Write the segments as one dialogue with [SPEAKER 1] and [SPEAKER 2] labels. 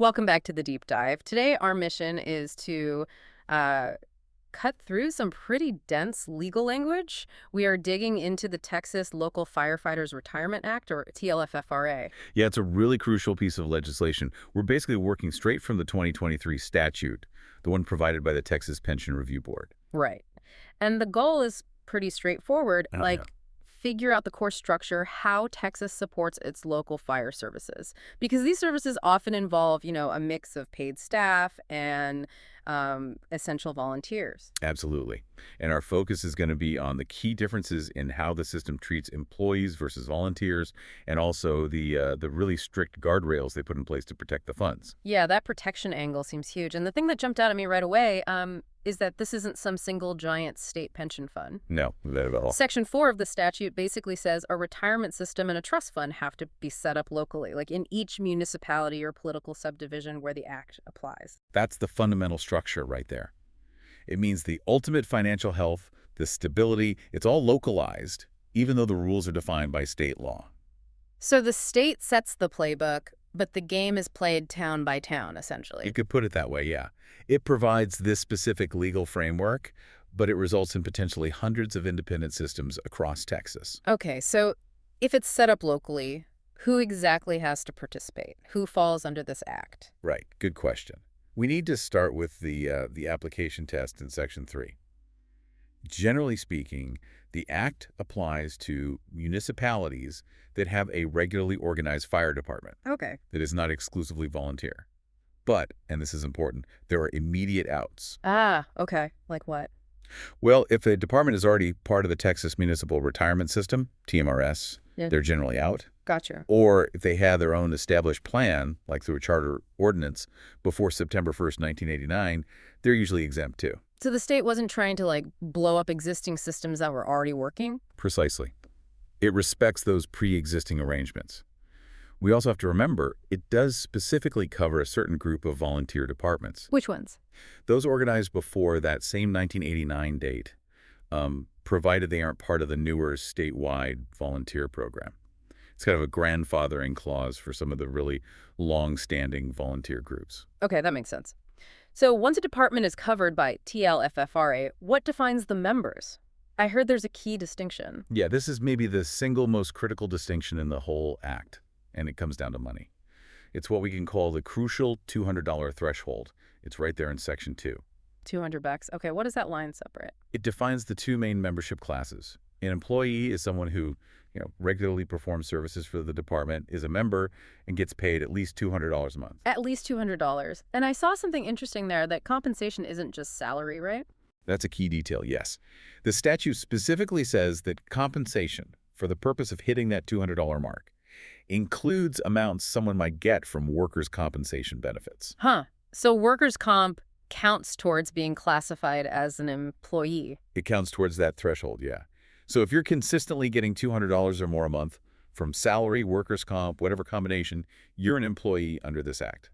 [SPEAKER 1] Welcome back to the deep dive. Today, our mission is to uh, cut through some pretty dense legal language. We are digging into the Texas Local Firefighters Retirement Act, or TLFFRA.
[SPEAKER 2] Yeah, it's a really crucial piece of legislation. We're basically working straight from the 2023 statute, the one provided by the Texas Pension Review Board.
[SPEAKER 1] Right. And the goal is pretty straightforward,
[SPEAKER 2] Oh, yeah.
[SPEAKER 1] like figure out the core structure, how Texas supports its local fire services. Because these services often involve, a mix of paid staff and essential volunteers.
[SPEAKER 2] Absolutely. And our focus is going to be on the key differences in how the system treats employees versus volunteers, and also the really strict guardrails they put in place to protect the funds.
[SPEAKER 1] Yeah, that protection angle seems huge. And the thing that jumped out at me right away is that this isn't some single giant state pension fund.
[SPEAKER 2] No, not at all.
[SPEAKER 1] Section 4 of the statute basically says a retirement system and a trust fund have to be set up locally, like in each municipality or political subdivision where the act applies.
[SPEAKER 2] That's the fundamental structure right there. It means the ultimate financial health, the stability, it's all localized, even though the rules are defined by state law.
[SPEAKER 1] So the state sets the playbook, but the game is played town by town, essentially.
[SPEAKER 2] You could put it that way, yeah. It provides this specific legal framework, but it results in potentially hundreds of independent systems across Texas.
[SPEAKER 1] Okay, so if it's set up locally, who exactly has to participate? Who falls under this act?
[SPEAKER 2] Right, good question. We need to start with the application test in Section 3. Generally speaking, the Act applies to municipalities that have a regularly organized fire department
[SPEAKER 1] Okay.
[SPEAKER 2] that is not exclusively volunteer. But, and this is important, there are immediate outs.
[SPEAKER 1] Ah, okay. Like what?
[SPEAKER 2] Well, if a department is already part of the Texas Municipal Retirement System, TMRS,
[SPEAKER 1] Yeah.
[SPEAKER 2] they're generally out.
[SPEAKER 1] Gotcha.
[SPEAKER 2] Or if they have their own established plan, like through a charter ordinance, before September 1st, 1989, they're usually exempt too.
[SPEAKER 1] So the state wasn't trying to, blow up existing systems that were already working?
[SPEAKER 2] Precisely. It respects those pre-existing arrangements. We also have to remember, it does specifically cover a certain group of volunteer departments.
[SPEAKER 1] Which ones?
[SPEAKER 2] Those organized before that same 1989 date, provided they aren't part of the newer statewide volunteer program. It's kind of a grandfathering clause for some of the really long-standing volunteer groups.
[SPEAKER 1] Okay, that makes sense. So once a department is covered by TLFFRA, what defines the members? I heard there's a key distinction.
[SPEAKER 2] Yeah, this is maybe the single most critical distinction in the whole act, and it comes down to money. It's what we can call the crucial $200 threshold. It's right there in Section 2.
[SPEAKER 1] $200. Okay, what does that line separate?
[SPEAKER 2] It defines the two main membership classes. An employee is someone who regularly performs services for the department, is a member, and gets paid at least $200 a month.
[SPEAKER 1] At least $200. And I saw something interesting there, that compensation isn't just salary, right?
[SPEAKER 2] That's a key detail, yes. The statute specifically says that compensation, for the purpose of hitting that $200 mark, includes amounts someone might get from workers' compensation benefits.
[SPEAKER 1] Huh. So workers' comp counts towards being classified as an employee.
[SPEAKER 2] It counts towards that threshold, yeah. So if you're consistently getting $200 or more a month from salary, workers' comp, whatever combination, you're an employee under this act.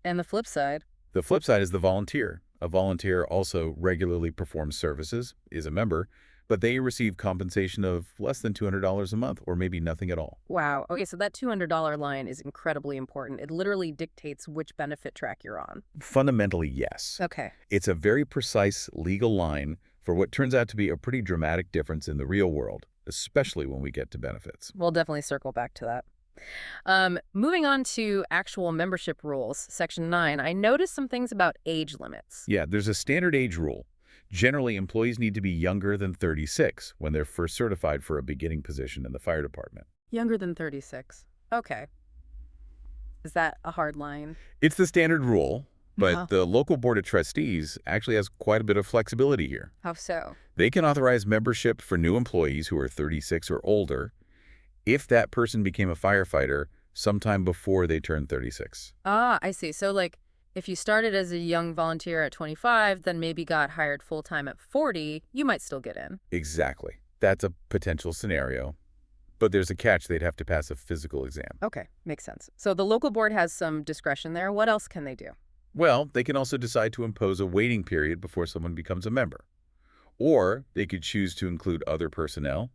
[SPEAKER 1] And the flip side?
[SPEAKER 2] The flip side is the volunteer. A volunteer also regularly performs services, is a member, but they receive compensation of less than $200 a month, or maybe nothing at all.
[SPEAKER 1] Wow. Okay, so that $200 line is incredibly important. It literally dictates which benefit track you're on.
[SPEAKER 2] Fundamentally, yes.
[SPEAKER 1] Okay.
[SPEAKER 2] It's a very precise legal line for what turns out to be a pretty dramatic difference in the real world, especially when we get to benefits.
[SPEAKER 1] We'll definitely circle back to that. Moving on to actual membership rules, Section 9, I noticed some things about age limits.
[SPEAKER 2] Yeah, there's a standard age rule. Generally, employees need to be younger than 36 when they're first certified for a beginning position in the fire department.
[SPEAKER 1] Younger than 36. Okay. Is that a hard line?
[SPEAKER 2] It's the standard rule, but
[SPEAKER 1] Uh-huh.
[SPEAKER 2] the local board of trustees actually has quite a bit of flexibility here.
[SPEAKER 1] How so?
[SPEAKER 2] They can authorize membership for new employees who are 36 or older if that person became a firefighter sometime before they turned 36.
[SPEAKER 1] Ah, I see. So, if you started as a young volunteer at 25, then maybe got hired full-time at 40, you might still get in.
[SPEAKER 2] Exactly. That's a potential scenario. But there's a catch. They'd have to pass a physical exam.
[SPEAKER 1] Okay, makes sense. So the local board has some discretion there. What else can they do?
[SPEAKER 2] Well, they can also decide to impose a waiting period before someone becomes a member. Or they could choose to include other personnel,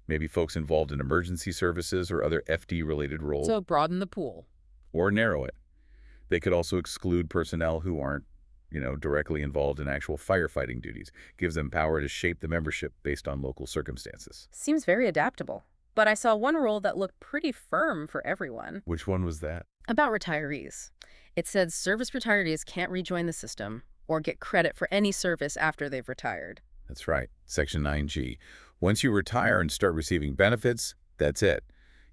[SPEAKER 2] maybe folks involved in emergency services or other FD-related roles,
[SPEAKER 1] So broaden the pool.
[SPEAKER 2] or narrow it. They could also exclude personnel who aren't, directly involved in actual firefighting duties. Gives them power to shape the membership based on local circumstances.
[SPEAKER 1] Seems very adaptable. But I saw one rule that looked pretty firm for everyone.
[SPEAKER 2] Which one was that?
[SPEAKER 1] About retirees. It said service retirees can't rejoin the system or get credit for any service after they've retired.
[SPEAKER 2] That's right, Section 9G. Once you retire and start receiving benefits, that's it.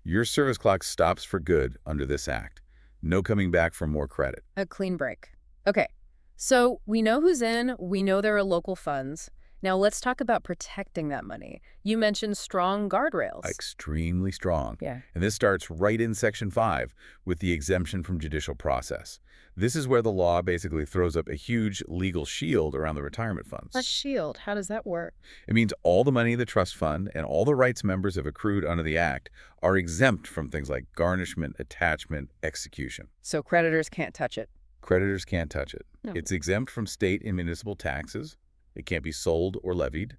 [SPEAKER 2] Your service clock stops for good under this act. No coming back for more credit.
[SPEAKER 1] A clean break. Okay, so we know who's in, we know there are local funds. Now let's talk about protecting that money. You mentioned strong guardrails.
[SPEAKER 2] Extremely strong.
[SPEAKER 1] Yeah.
[SPEAKER 2] And this starts right in Section 5 with the exemption from judicial process. This is where the law basically throws up a huge legal shield around the retirement funds.
[SPEAKER 1] A shield, how does that work?
[SPEAKER 2] It means all the money in the trust fund and all the rights members have accrued under the Act are exempt from things like garnishment, attachment, execution.
[SPEAKER 1] So creditors can't touch it.
[SPEAKER 2] Creditors can't touch it.
[SPEAKER 1] No.
[SPEAKER 2] It's exempt from state and municipal taxes. It can't be sold or levied.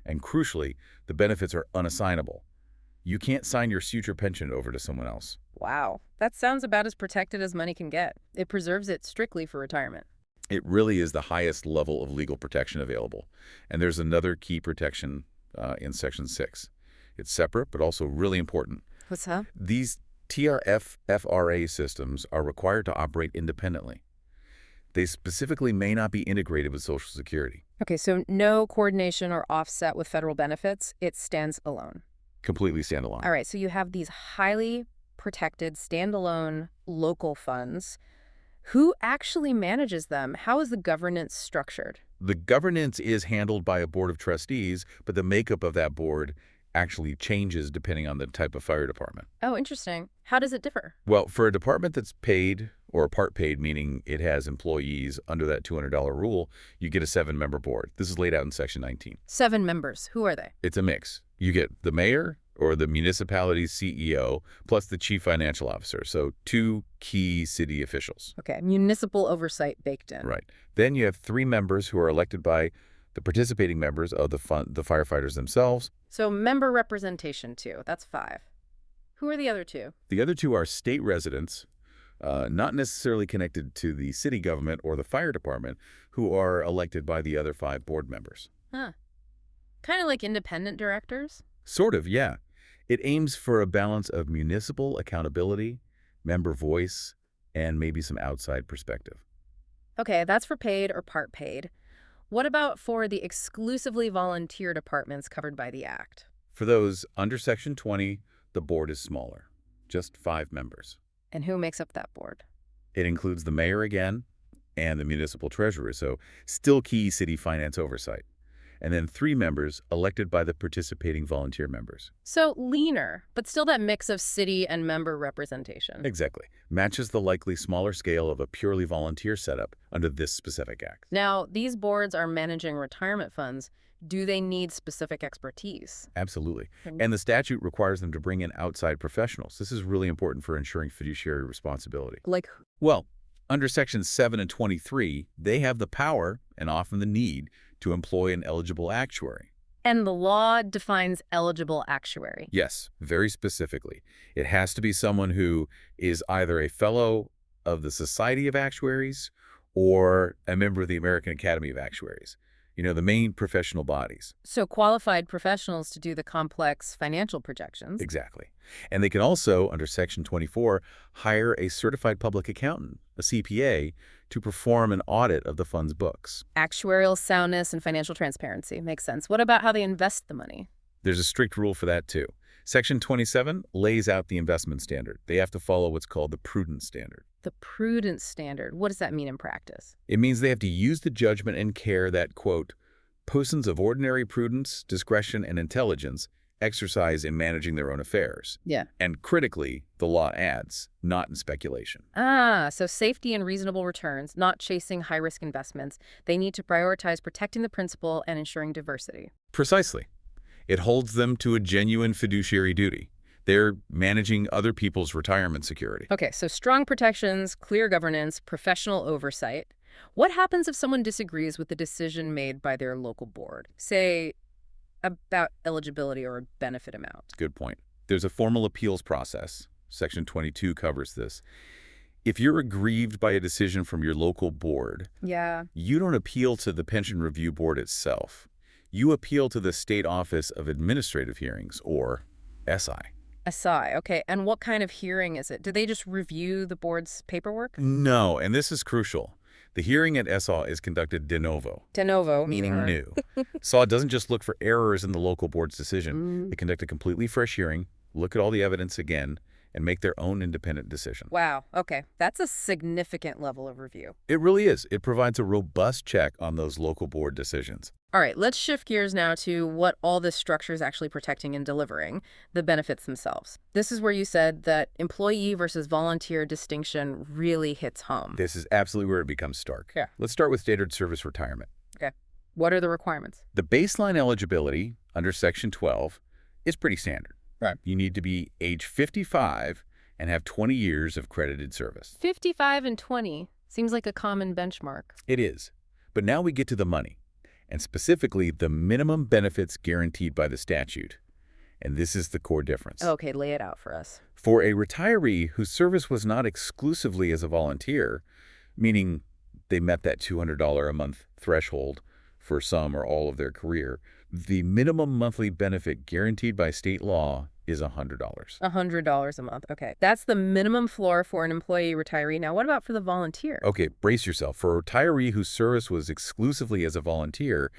[SPEAKER 2] And crucially, the benefits are unassignable. You can't sign your future pension over to someone else.
[SPEAKER 1] Wow, that sounds about as protected as money can get. It preserves it strictly for retirement.
[SPEAKER 2] It really is the highest level of legal protection available. And there's another key protection in Section 6. It's separate, but also really important.
[SPEAKER 1] What's that?
[SPEAKER 2] These TLFFRA systems are required to operate independently. They specifically may not be integrated with Social Security.
[SPEAKER 1] Okay, so no coordination or offset with federal benefits. It stands alone.
[SPEAKER 2] Completely standalone.
[SPEAKER 1] All right, so you have these highly protected, standalone local funds. Who actually manages them? How is the governance structured?
[SPEAKER 2] The governance is handled by a board of trustees, but the makeup of that board actually changes depending on the type of fire department.
[SPEAKER 1] Oh, interesting. How does it differ?
[SPEAKER 2] Well, for a department that's paid or part paid, meaning it has employees under that $200 rule, you get a 7-member board. This is laid out in Section 19.
[SPEAKER 1] 7 members. Who are they?
[SPEAKER 2] It's a mix. You get the mayor or the municipality's CEO plus the chief financial officer, so 2 key city officials.
[SPEAKER 1] Okay, municipal oversight baked in.
[SPEAKER 2] Right. Then you have 3 members who are elected by the participating members of the firefighters themselves.
[SPEAKER 1] So member representation too. That's 5. Who are the other 2?
[SPEAKER 2] The other 2 are state residents, not necessarily connected to the city government or the fire department, who are elected by the other 5 board members.
[SPEAKER 1] Huh. Kind of like independent directors?
[SPEAKER 2] Sort of, yeah. It aims for a balance of municipal accountability, member voice, and maybe some outside perspective.
[SPEAKER 1] Okay, that's for paid or part paid. What about for the exclusively volunteer departments covered by the Act?
[SPEAKER 2] For those under Section 20, the board is smaller, just 5 members.
[SPEAKER 1] And who makes up that board?
[SPEAKER 2] It includes the mayor again and the municipal treasurer, so still key city finance oversight. And then 3 members elected by the participating volunteer members.
[SPEAKER 1] So leaner, but still that mix of city and member representation.
[SPEAKER 2] Exactly. Matches the likely smaller scale of a purely volunteer setup under this specific act.
[SPEAKER 1] Now, these boards are managing retirement funds. Do they need specific expertise?
[SPEAKER 2] Absolutely. And the statute requires them to bring in outside professionals. This is really important for ensuring fiduciary responsibility.
[SPEAKER 1] Like,
[SPEAKER 2] Well, under Sections 7 and 23, they have the power and often the need to employ an eligible actuary.
[SPEAKER 1] and the law defines eligible actuary.
[SPEAKER 2] Yes, very specifically. It has to be someone who is either a fellow of the Society of Actuaries or a member of the American Academy of Actuaries. The main professional bodies.
[SPEAKER 1] So qualified professionals to do the complex financial projections.
[SPEAKER 2] Exactly. And they can also, under Section 24, hire a certified public accountant, a CPA, to perform an audit of the fund's books.
[SPEAKER 1] Actuarial soundness and financial transparency. Makes sense. What about how they invest the money?
[SPEAKER 2] There's a strict rule for that, too. Section 27 lays out the investment standard. They have to follow what's called the prudence standard.
[SPEAKER 1] The prudence standard. What does that mean in practice?
[SPEAKER 2] It means they have to use the judgment and care that, quote, persons of ordinary prudence, discretion, and intelligence exercise in managing their own affairs.
[SPEAKER 1] Yeah.
[SPEAKER 2] And critically, the law adds, not in speculation.
[SPEAKER 1] So safety and reasonable returns, not chasing high-risk investments. They need to prioritize protecting the principal and ensuring diversity.
[SPEAKER 2] Precisely. It holds them to a genuine fiduciary duty. They're managing other people's retirement security.
[SPEAKER 1] Okay, so strong protections, clear governance, professional oversight. What happens if someone disagrees with the decision made by their local board? Say, about eligibility or a benefit amount.
[SPEAKER 2] Good point. There's a formal appeals process. Section 22 covers this. If you're aggrieved by a decision from your local board,
[SPEAKER 1] Yeah.
[SPEAKER 2] you don't appeal to the Pension Review Board itself. You appeal to the State Office of Administrative Hearings, or SI.
[SPEAKER 1] SI. Okay. And what kind of hearing is it? Do they just review the board's paperwork?
[SPEAKER 2] No, and this is crucial. The hearing at SAW is conducted de novo.
[SPEAKER 1] De novo, meaning
[SPEAKER 2] New. SAW doesn't just look for errors in the local board's decision. They conduct a completely fresh hearing, look at all the evidence again, and make their own independent decision.
[SPEAKER 1] Wow. Okay. That's a significant level of review.
[SPEAKER 2] It really is. It provides a robust check on those local board decisions.
[SPEAKER 1] All right, let's shift gears now to what all this structure is actually protecting and delivering, the benefits themselves. This is where you said that employee versus volunteer distinction really hits home.
[SPEAKER 2] This is absolutely where it becomes stark.
[SPEAKER 1] Yeah.
[SPEAKER 2] Let's start with standard service retirement.
[SPEAKER 1] Okay. What are the requirements?
[SPEAKER 2] The baseline eligibility under Section 12 is pretty standard.
[SPEAKER 1] Right.
[SPEAKER 2] You need to be age 55 and have 20 years of credited service.
[SPEAKER 1] 55 and 20 seems like a common benchmark.
[SPEAKER 2] It is. But now we get to the money, and specifically the minimum benefits guaranteed by the statute. And this is the core difference.
[SPEAKER 1] Okay, lay it out for us.
[SPEAKER 2] For a retiree whose service was not exclusively as a volunteer, meaning they met that $200 a month threshold for some or all of their career, the minimum monthly benefit guaranteed by state law is $100.
[SPEAKER 1] $100 a month. Okay. That's the minimum floor for an employee retiree. Now, what about for the volunteer?
[SPEAKER 2] Okay, brace yourself. For a retiree whose service was exclusively as a volunteer,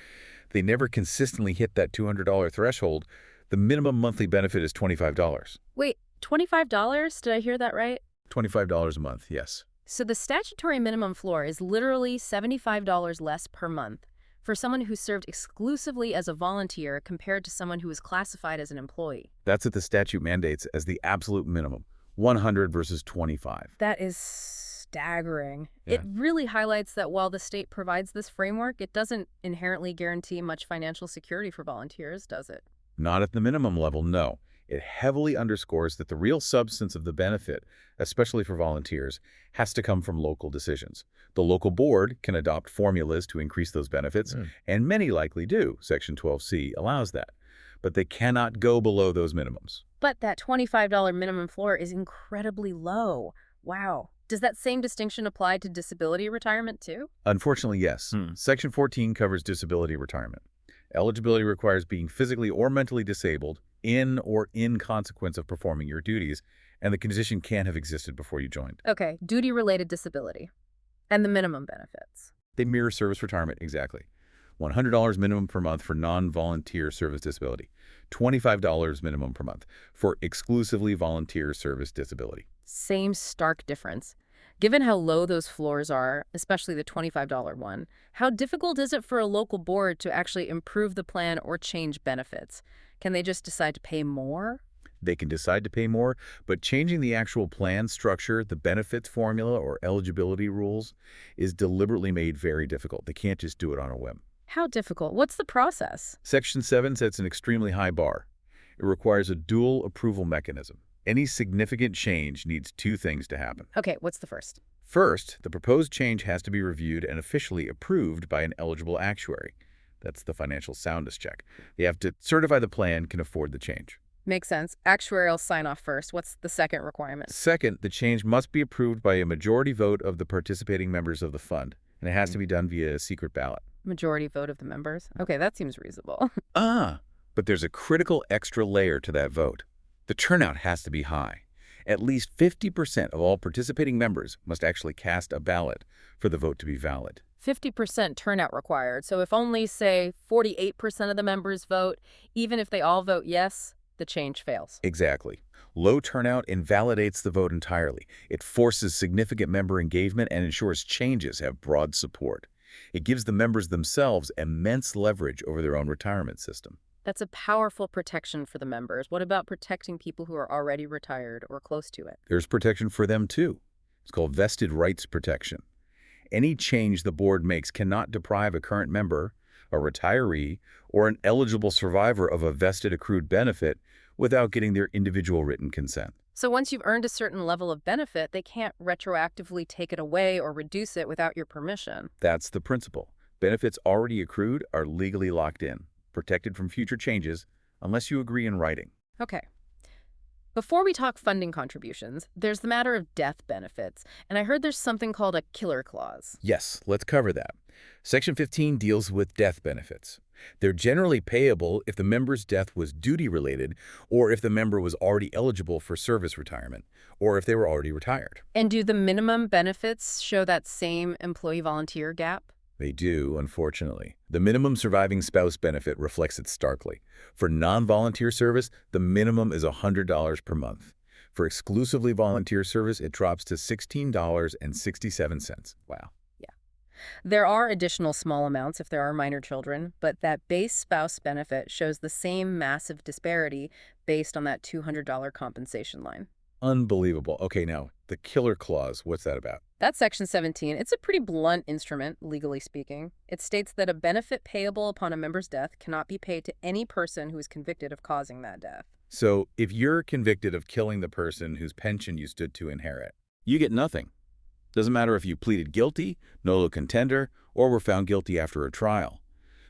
[SPEAKER 2] they never consistently hit that $200 threshold, the minimum monthly benefit is $25.
[SPEAKER 1] Wait, $25? Did I hear that right?
[SPEAKER 2] $25 a month, yes.
[SPEAKER 1] So the statutory minimum floor is literally $75 less per month for someone who served exclusively as a volunteer compared to someone who was classified as an employee.
[SPEAKER 2] That's what the statute mandates as the absolute minimum, 100 versus 25.
[SPEAKER 1] That is staggering.
[SPEAKER 2] Yeah.
[SPEAKER 1] It really highlights that while the state provides this framework, it doesn't inherently guarantee much financial security for volunteers, does it?
[SPEAKER 2] Not at the minimum level, no. It heavily underscores that the real substance of the benefit, especially for volunteers, has to come from local decisions. The local board can adopt formulas to increase those benefits, and many likely do. Section 12C allows that. But they cannot go below those minimums.
[SPEAKER 1] But that $25 minimum floor is incredibly low. Wow. Does that same distinction apply to disability retirement too?
[SPEAKER 2] Unfortunately, yes. Section 14 covers disability retirement. Eligibility requires being physically or mentally disabled in or in consequence of performing your duties, and the condition can't have existed before you joined.
[SPEAKER 1] Okay, duty-related disability and the minimum benefits.
[SPEAKER 2] They mirror service retirement, exactly. $100 minimum per month for non-volunteer service disability. $25 minimum per month for exclusively volunteer service disability.
[SPEAKER 1] Same stark difference. Given how low those floors are, especially the $25 one, how difficult is it for a local board to actually improve the plan or change benefits? Can they just decide to pay more?
[SPEAKER 2] They can decide to pay more, but changing the actual plan structure, the benefits formula, or eligibility rules is deliberately made very difficult. They can't just do it on a whim.
[SPEAKER 1] How difficult? What's the process?
[SPEAKER 2] Section 7 sets an extremely high bar. It requires a dual approval mechanism. Any significant change needs two things to happen.
[SPEAKER 1] Okay, what's the first?
[SPEAKER 2] First, the proposed change has to be reviewed and officially approved by an eligible actuary. That's the financial soundness check. They have to certify the plan can afford the change.
[SPEAKER 1] Makes sense. Actuarial sign-off first. What's the second requirement?
[SPEAKER 2] Second, the change must be approved by a majority vote of the participating members of the fund, and it has to be done via a secret ballot.
[SPEAKER 1] Majority vote of the members? Okay, that seems reasonable.
[SPEAKER 2] But there's a critical extra layer to that vote. The turnout has to be high. At least 50% of all participating members must actually cast a ballot for the vote to be valid.
[SPEAKER 1] 50% turnout required. So if only, say, 48% of the members vote, even if they all vote yes, the change fails.
[SPEAKER 2] Exactly. Low turnout invalidates the vote entirely. It forces significant member engagement and ensures changes have broad support. It gives the members themselves immense leverage over their own retirement system.
[SPEAKER 1] That's a powerful protection for the members. What about protecting people who are already retired or close to it?
[SPEAKER 2] There's protection for them, too. It's called vested rights protection. Any change the board makes cannot deprive a current member, a retiree, or an eligible survivor of a vested accrued benefit without getting their individual written consent.
[SPEAKER 1] So once you've earned a certain level of benefit, they can't retroactively take it away or reduce it without your permission.
[SPEAKER 2] That's the principle. Benefits already accrued are legally locked in, protected from future changes, unless you agree in writing.
[SPEAKER 1] Okay. Before we talk funding contributions, there's the matter of death benefits, and I heard there's something called a killer clause.
[SPEAKER 2] Yes, let's cover that. Section 15 deals with death benefits. They're generally payable if the member's death was duty-related or if the member was already eligible for service retirement or if they were already retired.
[SPEAKER 1] And do the minimum benefits show that same employee-volunteer gap?
[SPEAKER 2] They do, unfortunately. The minimum surviving spouse benefit reflects it starkly. For non-volunteer service, the minimum is $100 per month. For exclusively volunteer service, it drops to $16.67. Wow.
[SPEAKER 1] There are additional small amounts if there are minor children, but that base spouse benefit shows the same massive disparity based on that $200 compensation line.
[SPEAKER 2] Unbelievable. Okay, now, the killer clause, what's that about?
[SPEAKER 1] That's Section 17. It's a pretty blunt instrument, legally speaking. It states that a benefit payable upon a member's death cannot be paid to any person who is convicted of causing that death.
[SPEAKER 2] So, if you're convicted of killing the person whose pension you stood to inherit, you get nothing. Doesn't matter if you pleaded guilty, nolo contender, or were found guilty after a trial.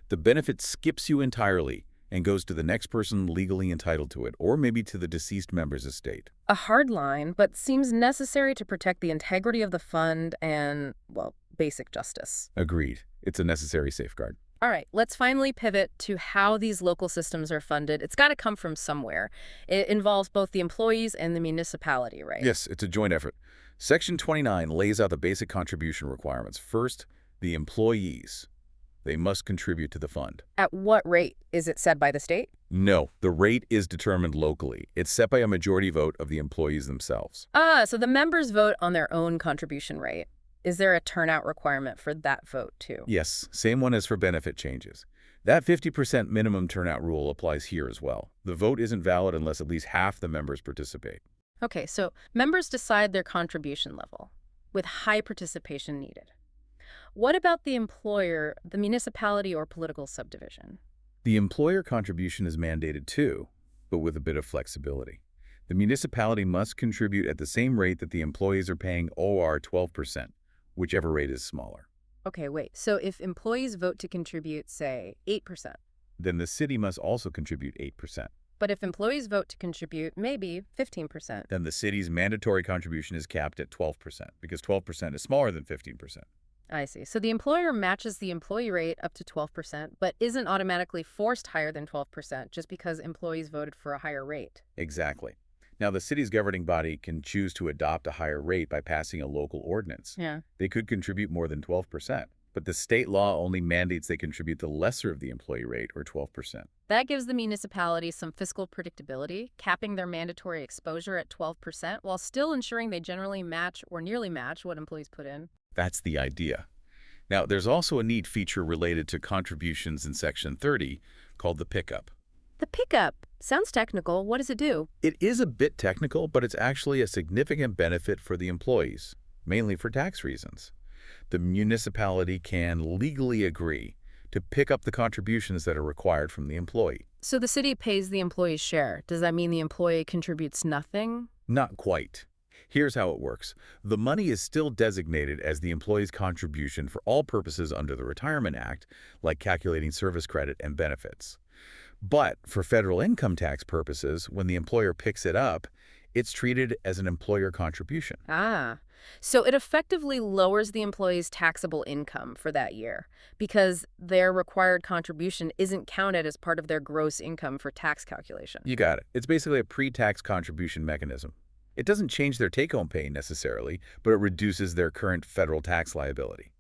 [SPEAKER 2] The benefit skips you entirely and goes to the next person legally entitled to it, or maybe to the deceased member's estate.
[SPEAKER 1] A hard line, but seems necessary to protect the integrity of the fund and, well, basic justice.
[SPEAKER 2] Agreed. It's a necessary safeguard.
[SPEAKER 1] All right, let's finally pivot to how these local systems are funded. It's got to come from somewhere. It involves both the employees and the municipality, right?
[SPEAKER 2] Yes, it's a joint effort. Section 29 lays out the basic contribution requirements. First, the employees. They must contribute to the fund.
[SPEAKER 1] At what rate? Is it set by the state?
[SPEAKER 2] No, the rate is determined locally. It's set by a majority vote of the employees themselves.
[SPEAKER 1] So the members vote on their own contribution rate. Is there a turnout requirement for that vote, too?
[SPEAKER 2] Yes, same one as for benefit changes. That 50% minimum turnout rule applies here as well. The vote isn't valid unless at least half the members participate.
[SPEAKER 1] Okay, so members decide their contribution level, with high participation needed. What about the employer, the municipality, or political subdivision?
[SPEAKER 2] The employer contribution is mandated too, but with a bit of flexibility. The municipality must contribute at the same rate that the employees are paying OR 12%, whichever rate is smaller.
[SPEAKER 1] Okay, wait. So if employees vote to contribute, say, 8%,
[SPEAKER 2] Then the city must also contribute 8%.
[SPEAKER 1] but if employees vote to contribute, maybe 15%.
[SPEAKER 2] Then the city's mandatory contribution is capped at 12%, because 12% is smaller than 15%.
[SPEAKER 1] I see. So the employer matches the employee rate up to 12%, but isn't automatically forced higher than 12% just because employees voted for a higher rate.
[SPEAKER 2] Exactly. Now, the city's governing body can choose to adopt a higher rate by passing a local ordinance.
[SPEAKER 1] Yeah.
[SPEAKER 2] They could contribute more than 12%, but the state law only mandates they contribute the lesser of the employee rate, or 12%.
[SPEAKER 1] That gives the municipality some fiscal predictability, capping their mandatory exposure at 12% while still ensuring they generally match or nearly match what employees put in.
[SPEAKER 2] That's the idea. Now, there's also a neat feature related to contributions in Section 30 called the pickup.
[SPEAKER 1] The pickup sounds technical. What does it do?
[SPEAKER 2] It is a bit technical, but it's actually a significant benefit for the employees, mainly for tax reasons. The municipality can legally agree to pick up the contributions that are required from the employee.
[SPEAKER 1] So the city pays the employee's share. Does that mean the employee contributes nothing?
[SPEAKER 2] Not quite. Here's how it works. The money is still designated as the employee's contribution for all purposes under the Retirement Act, like calculating service credit and benefits. But for federal income tax purposes, when the employer picks it up, it's treated as an employer contribution.
[SPEAKER 1] So it effectively lowers the employee's taxable income for that year because their required contribution isn't counted as part of their gross income for tax calculation.
[SPEAKER 2] You got it. It's basically a pre-tax contribution mechanism. It doesn't change their take-home pay necessarily, but it reduces their current federal tax liability.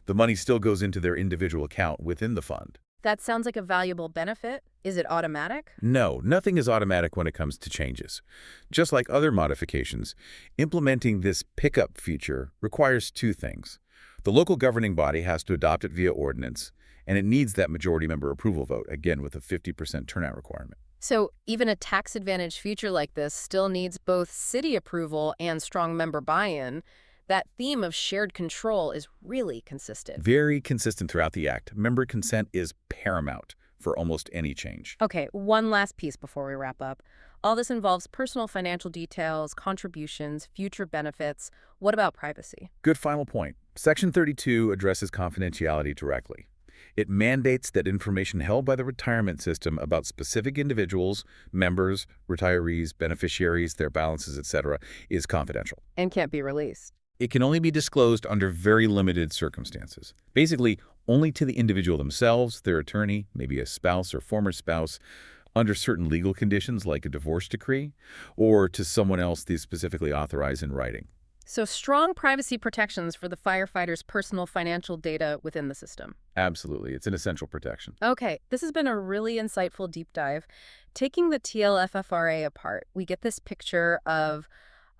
[SPEAKER 2] The money still goes into their individual account within the fund.
[SPEAKER 1] That sounds like a valuable benefit. Is it automatic?
[SPEAKER 2] No, nothing is automatic when it comes to changes. Just like other modifications, implementing this pickup feature requires two things. The local governing body has to adopt it via ordinance, and it needs that majority member approval vote, again with a 50% turnout requirement.
[SPEAKER 1] So even a tax-advantaged feature like this still needs both city approval and strong member buy-in. That theme of shared control is really consistent.
[SPEAKER 2] Very consistent throughout the Act. Member consent is paramount for almost any change.
[SPEAKER 1] Okay, one last piece before we wrap up. All this involves personal financial details, contributions, future benefits. What about privacy?
[SPEAKER 2] Good final point. Section 32 addresses confidentiality directly. It mandates that information held by the retirement system about specific individuals, members, retirees, beneficiaries, their balances, etc., is confidential.
[SPEAKER 1] And can't be released.
[SPEAKER 2] It can only be disclosed under very limited circumstances. Basically, only to the individual themselves, their attorney, maybe a spouse or former spouse, under certain legal conditions like a divorce decree, or to someone else they specifically authorize in writing.
[SPEAKER 1] So strong privacy protections for the firefighters' personal financial data within the system.
[SPEAKER 2] Absolutely. It's an essential protection.
[SPEAKER 1] Okay, this has been a really insightful deep dive. Taking the TLFFRA apart, we get this picture of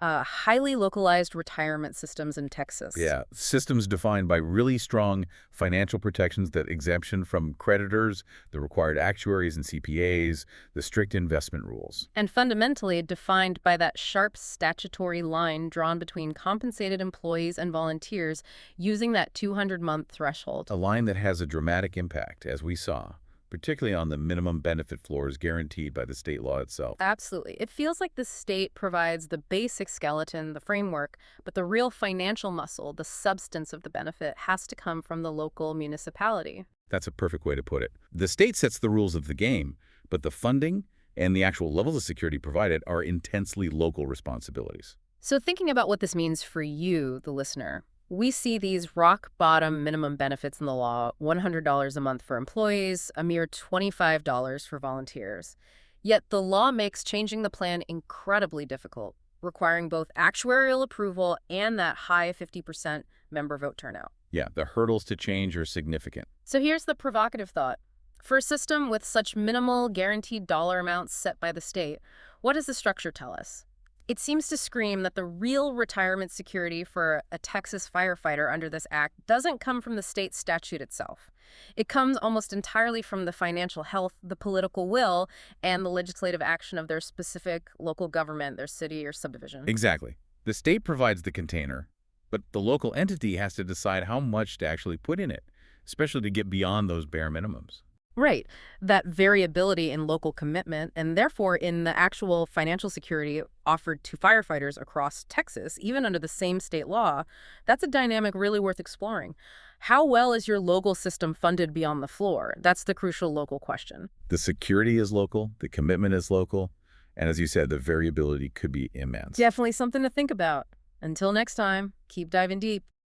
[SPEAKER 1] highly localized retirement systems in Texas.
[SPEAKER 2] Yeah, systems defined by really strong financial protections, that exemption from creditors, the required actuaries and CPAs, the strict investment rules.
[SPEAKER 1] And fundamentally defined by that sharp statutory line drawn between compensated employees and volunteers using that 200-month threshold.
[SPEAKER 2] A line that has a dramatic impact, as we saw, particularly on the minimum benefit floors guaranteed by the state law itself.
[SPEAKER 1] Absolutely. It feels like the state provides the basic skeleton, the framework, but the real financial muscle, the substance of the benefit, has to come from the local municipality.
[SPEAKER 2] That's a perfect way to put it. The state sets the rules of the game, but the funding and the actual levels of security provided are intensely local responsibilities.
[SPEAKER 1] So thinking about what this means for you, the listener, we see these rock-bottom minimum benefits in the law, $100 a month for employees, a mere $25 for volunteers. Yet the law makes changing the plan incredibly difficult, requiring both actuarial approval and that high 50% member vote turnout.
[SPEAKER 2] Yeah, the hurdles to change are significant.
[SPEAKER 1] So here's the provocative thought. For a system with such minimal guaranteed dollar amounts set by the state, what does the structure tell us? It seems to scream that the real retirement security for a Texas firefighter under this act doesn't come from the state statute itself. It comes almost entirely from the financial health, the political will, and the legislative action of their specific local government, their city or subdivision.
[SPEAKER 2] Exactly. The state provides the container, but the local entity has to decide how much to actually put in it, especially to get beyond those bare minimums.
[SPEAKER 1] Right. That variability in local commitment and therefore in the actual financial security offered to firefighters across Texas, even under the same state law, that's a dynamic really worth exploring. How well is your local system funded beyond the floor? That's the crucial local question.
[SPEAKER 2] The security is local, the commitment is local, and as you said, the variability could be immense.
[SPEAKER 1] Definitely something to think about. Until next time, keep diving deep.